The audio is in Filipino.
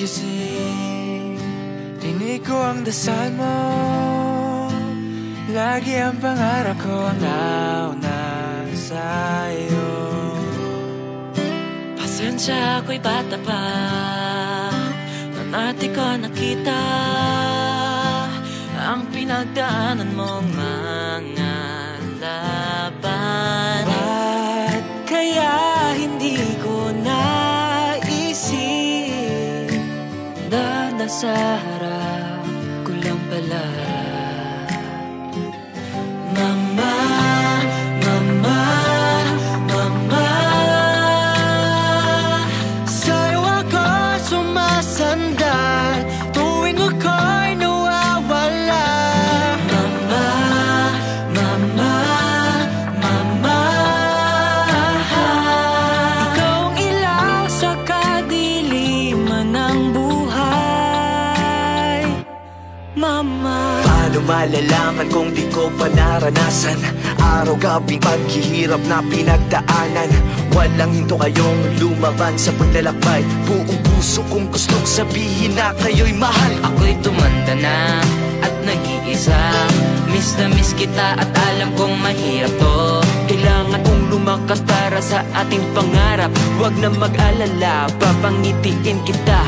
gising, dinig ko ang dasal mo. Lagi ang pangarap ko nauna sa'yo. Pasensya ako'y bata pa, nang ate ko nakita ang pinagdaanan mong mga laban. Ba't kaya hindi ko naisip na nasa harap ko lang pala. Mama, mama, mama, sa'yo ako sumasandal tuwing ako'y nawawala. Mama, mama, mama, ikaw ang ilaw sa kadiliman ng buhay. Mama, paano malalaman kung di ko pa naranasan araw-gabing paghihirap na pinagdaanan? Walang hinto kayong lumaban sa paglalakbay. Buong puso kong gustong sabihin na kayo'y mahal. Ako'y tumanda na at nag-iisa. Miss na miss kita at alam kong mahirap to. Kailangan kong lumakas para sa ating pangarap. Huwag na mag-alala, papangitiin kita.